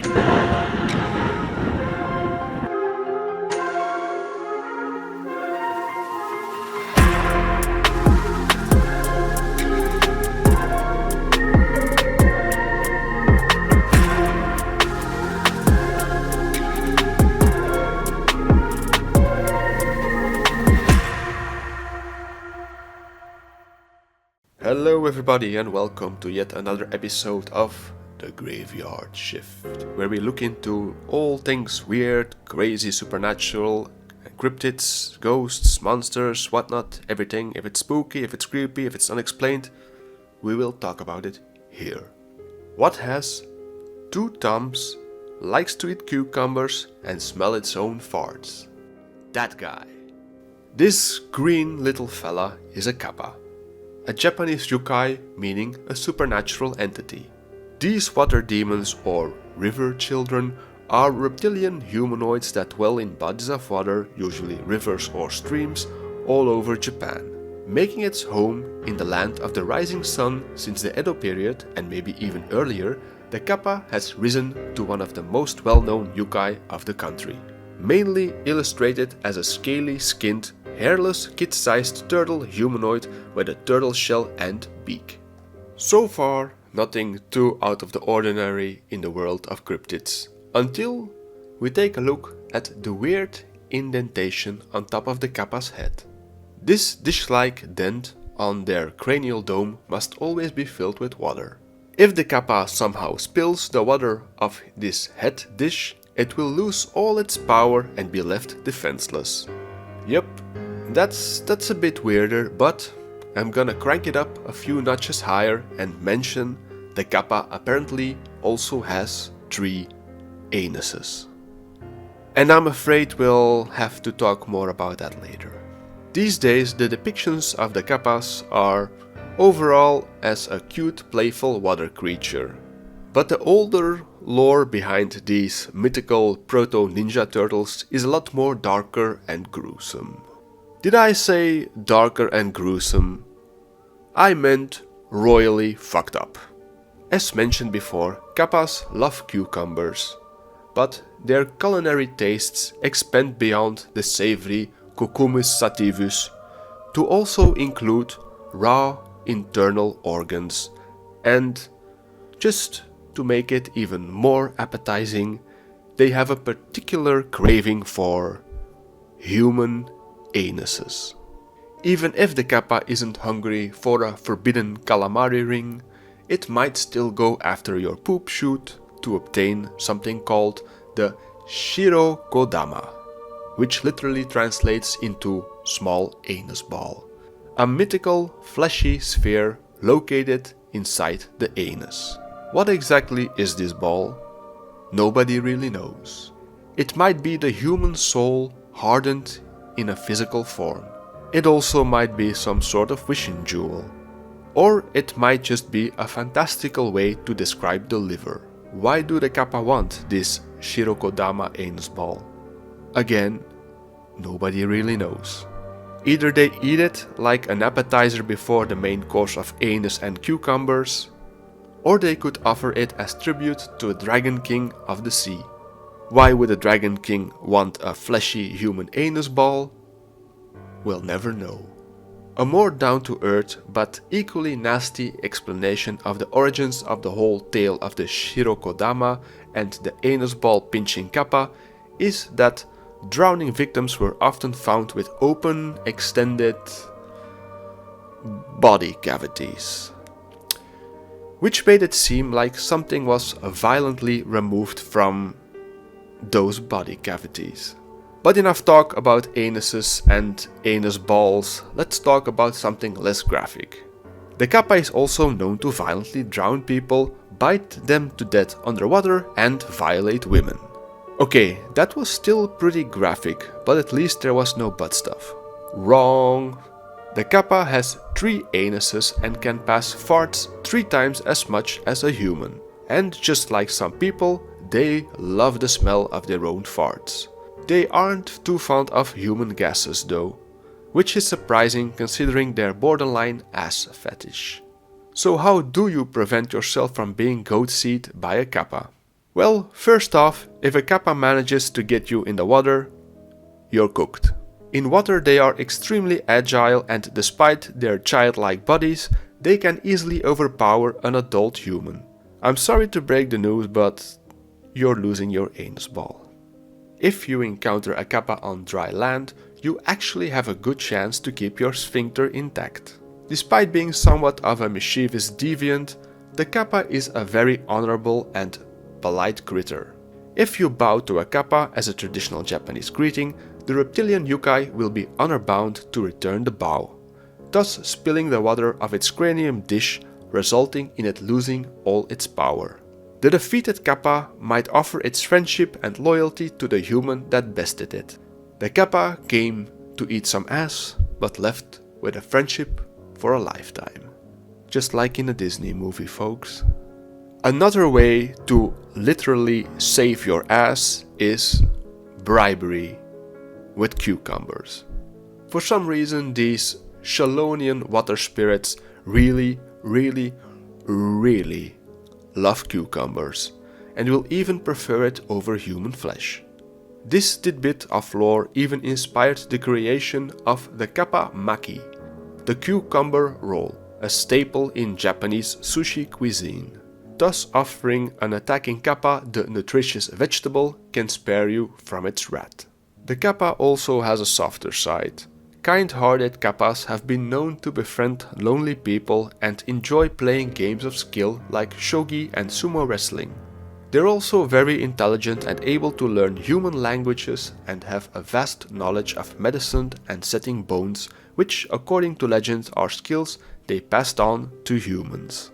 Hello everybody and welcome to yet another episode of The Graveyard Shift, where we look into all things weird, crazy, supernatural, cryptids, ghosts, monsters, whatnot, everything. If it's spooky, if it's creepy, if it's unexplained, we will talk about it here. What has two thumbs, likes to eat cucumbers and smell its own farts? That guy. This green little fella is a Kappa, a Japanese yokai meaning a supernatural entity. These water demons or river children are reptilian humanoids that dwell in bodies of water, usually rivers or streams, all over Japan, making its home in the land of the rising sun. Since the Edo period, and maybe even earlier, the Kappa has risen to one of the most well-known yokai of the country, mainly illustrated as a scaly-skinned, hairless, kid-sized turtle humanoid with a turtle shell and beak. So far, nothing too out of the ordinary in the world of cryptids, until we take a look at the weird indentation on top of the Kappa's head. This dish-like dent on their cranial dome must always be filled with water. If the Kappa somehow spills the water of this head dish, it will lose all its power and be left defenseless. Yep, that's a bit weirder, but I'm gonna crank it up a few notches higher and mention the Kappa apparently also has 3 anuses. And I'm afraid we'll have to talk more about that later. These days the depictions of the Kappas are overall as a cute, playful water creature. But the older lore behind these mythical proto-ninja turtles is a lot more darker and gruesome. Did I say darker and gruesome? I meant royally fucked up. As mentioned before, Kappas love cucumbers, but their culinary tastes expand beyond the savory cucumis sativus to also include raw internal organs, and just to make it even more appetizing, they have a particular craving for human anuses. Even if the Kappa isn't hungry for a forbidden calamari ring, it might still go after your poop chute to obtain something called the shirokodama, which literally translates into small anus ball, a mythical fleshy sphere located inside the anus. What exactly is this ball? Nobody really knows. It might be the human soul hardened in a physical form. It also might be some sort of wishing jewel. Or it might just be a fantastical way to describe the liver. Why do the Kappa want this shirokodama anus ball? Again, nobody really knows. Either they eat it like an appetizer before the main course of anus and cucumbers, or they could offer it as tribute to a dragon king of the sea. Why would a dragon king want a fleshy human anus ball? We'll never know. A more down-to-earth but equally nasty explanation of the origins of the whole tale of the shirokodama and the anus ball pinching Kappa is that drowning victims were often found with open, extended body cavities, which made it seem like something was violently removed from those body cavities. But enough talk about anuses and anus balls, let's talk about something less graphic. The Kappa is also known to violently drown people, bite them to death underwater, and violate women. Okay, that was still pretty graphic, but at least there was no butt stuff. Wrong. The Kappa has 3 anuses and can pass farts 3 times as much as a human. And just like some people, they love the smell of their own farts. They aren't too fond of human gases though, which is surprising considering their borderline ass fetish. So how do you prevent yourself from being goat-seed by a Kappa? Well, first off, if a kappa manages to get you in the water, you're cooked. In water they are extremely agile, and despite their childlike bodies, they can easily overpower an adult human. I'm sorry to break the news, but you're losing your anus ball. If you encounter a kappa on dry land, you actually have a good chance to keep your sphincter intact. Despite being somewhat of a mischievous deviant, the kappa is a very honorable and polite critter. If you bow to a kappa as a traditional Japanese greeting, the reptilian yokai will be honor-bound to return the bow, thus spilling the water of its cranium dish, resulting in it losing all its power. The defeated kappa might offer its friendship and loyalty to the human that bested it. The kappa came to eat some ass, but left with a friendship for a lifetime. Just like in a Disney movie, folks. Another way to literally save your ass is bribery with cucumbers. For some reason, these Shalonian water spirits really love cucumbers, and will even prefer it over human flesh. This tidbit of lore even inspired the creation of the Kappa maki, the cucumber roll, a staple in Japanese sushi cuisine. Thus offering an attacking kappa the nutritious vegetable can spare you from its wrath. The kappa also has a softer side. Kind-hearted kappas have been known to befriend lonely people and enjoy playing games of skill like shogi and sumo wrestling. They're also very intelligent and able to learn human languages and have a vast knowledge of medicine and setting bones, which according to legend are skills they passed on to humans.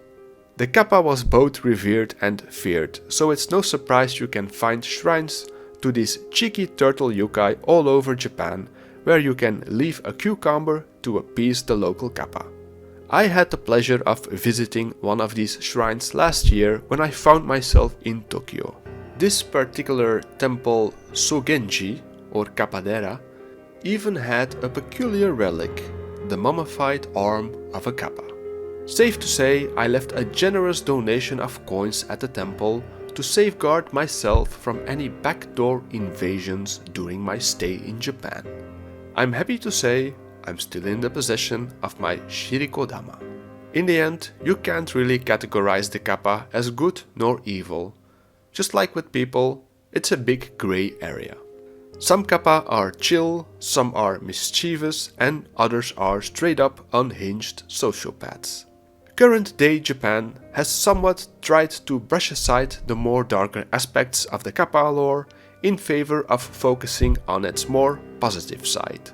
The kappa was both revered and feared, so it's no surprise you can find shrines to these cheeky turtle yokai all over Japan, where you can leave a cucumber to appease the local kappa. I had the pleasure of visiting one of these shrines last year when I found myself in Tokyo. This particular temple, Sogenji, or Kappadera, even had a peculiar relic, the mummified arm of a kappa. Safe to say, I left a generous donation of coins at the temple to safeguard myself from any backdoor invasions during my stay in Japan. I'm happy to say I'm still in the possession of my Shirikodama. In the end, you can't really categorize the kappa as good nor evil. Just like with people, it's a big grey area. Some kappa are chill, some are mischievous, and others are straight up unhinged sociopaths. Current day Japan has somewhat tried to brush aside the more darker aspects of the kappa lore in favor of focusing on its more positive side,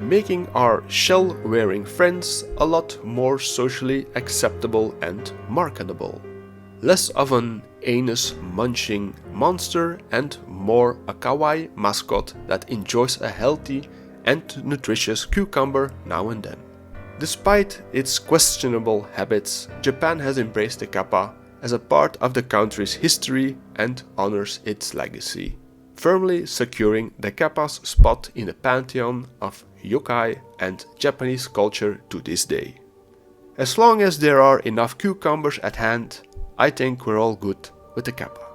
making our shell-wearing friends a lot more socially acceptable and marketable. Less of an anus-munching monster and more a kawaii mascot that enjoys a healthy and nutritious cucumber now and then. Despite its questionable habits, Japan has embraced the kappa as a part of the country's history and honors its legacy, firmly securing the kappa's spot in the pantheon of yokai and Japanese culture to this day. As long as there are enough cucumbers at hand, I think we're all good with the kappa.